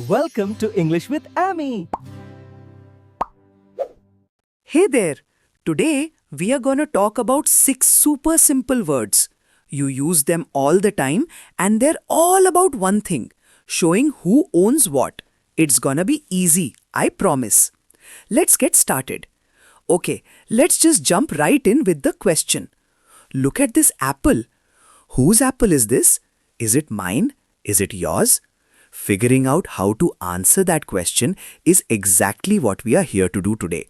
Welcome to English with Amy. Hey there! Today we are gonna talk about 6 super simple words. You use them all the time and they're all about one thing, showing who owns what. It's gonna be easy, I promise. Let's get started. Okay, let's just jump right in with the question. Look at this apple. Whose apple is this? Is it mine? Is it yours? Figuring out how to answer that question is exactly what we are here to do today.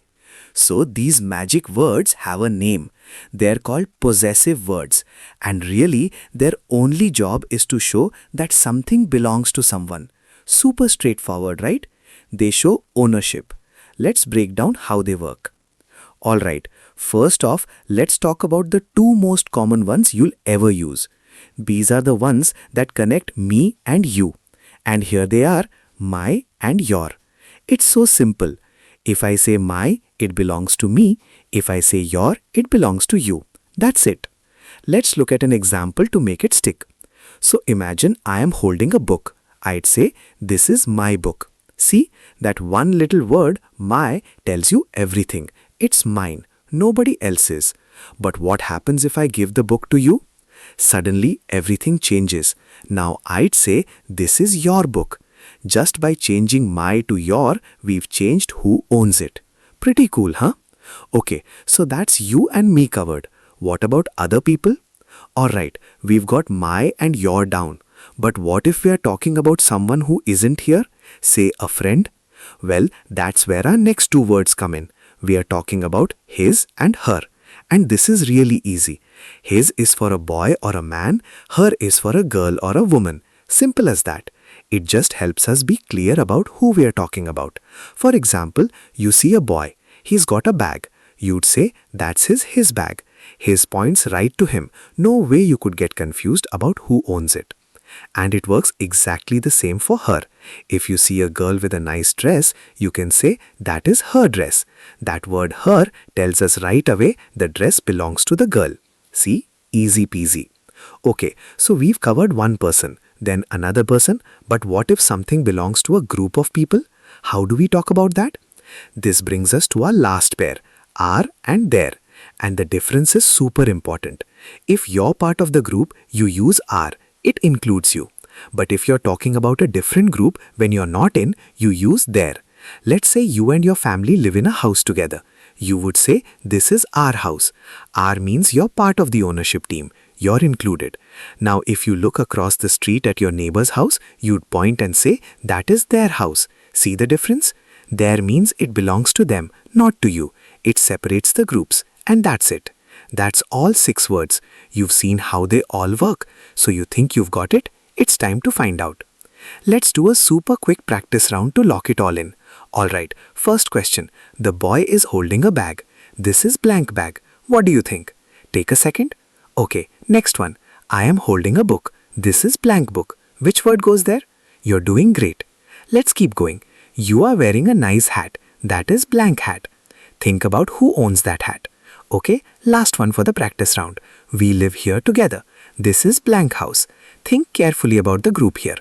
So these magic words have a name. They're called possessive words. And really, their only job is to show that something belongs to someone. Super straightforward, right? They show ownership. Let's break down how they work. Alright, first off, let's talk about the two most common ones you'll ever use. These are the ones that connect me and you. And here they are, my and your. It's so simple. If I say my, it belongs to me. If I say your, it belongs to you. That's it. Let's look at an example to make it stick. So imagine I am holding a book. I'd say, this is my book. See, that one little word, my, tells you everything. It's mine, nobody else's. But what happens if I give the book to you? Suddenly, everything changes. Now, I'd say, this is your book. Just by changing my to your, we've changed who owns it. Pretty cool, huh? Okay, so that's you and me covered. What about other people? Alright, we've got my and your down. But what if we are talking about someone who isn't here? Say a friend? Well, that's where our next two words come in. We are talking about his and her. And this is really easy. His is for a boy or a man, her is for a girl or a woman. Simple as that. It just helps us be clear about who we are talking about. For example, you see a boy. He's got a bag. You'd say, that's his bag. His points right to him. No way you could get confused about who owns it. And it works exactly the same for her. If you see a girl with a nice dress, you can say, that is her dress. That word her tells us right away the dress belongs to the girl. See? Easy peasy. Okay, so we've covered one person, then another person, but what if something belongs to a group of people? How do we talk about that? This brings us to our last pair, our and their. And the difference is super important. If you're part of the group, you use our. It includes you. But if you're talking about a different group, when you're not in, you use their. Let's say you and your family live in a house together. You would say, this is our house. Our means you're part of the ownership team. You're included. Now, if you look across the street at your neighbor's house, you'd point and say, that is their house. See the difference? Their means it belongs to them, not to you. It separates the groups. And that's it. That's all 6 words. You've seen how they all work. So you think you've got it? It's time to find out. Let's do a super quick practice round to lock it all in. Alright, first question. The boy is holding a bag. This is blank bag. What do you think? Take a second. Okay, next one. I am holding a book. This is blank book. Which word goes there? You're doing great. Let's keep going. You are wearing a nice hat. That is blank hat. Think about who owns that hat. Okay, last one for the practice round. We live here together. This is blank house. Think carefully about the group here.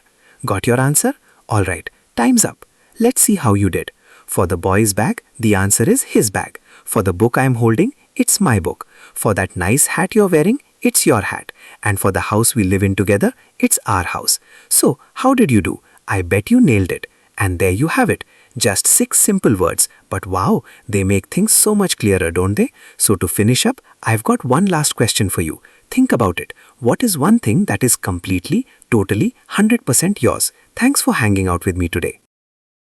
Got your answer? Alright, time's up. Let's see how you did. For the boy's bag, the answer is his bag. For the book I'm holding, it's my book. For that nice hat you're wearing, it's your hat. And for the house we live in together, it's our house. So, how did you do? I bet you nailed it. And there you have it. Just 6 simple words, but wow, they make things so much clearer, don't they? So to finish up, I've got one last question for you. Think about it. What is one thing that is completely, totally, 100% yours? Thanks for hanging out with me today.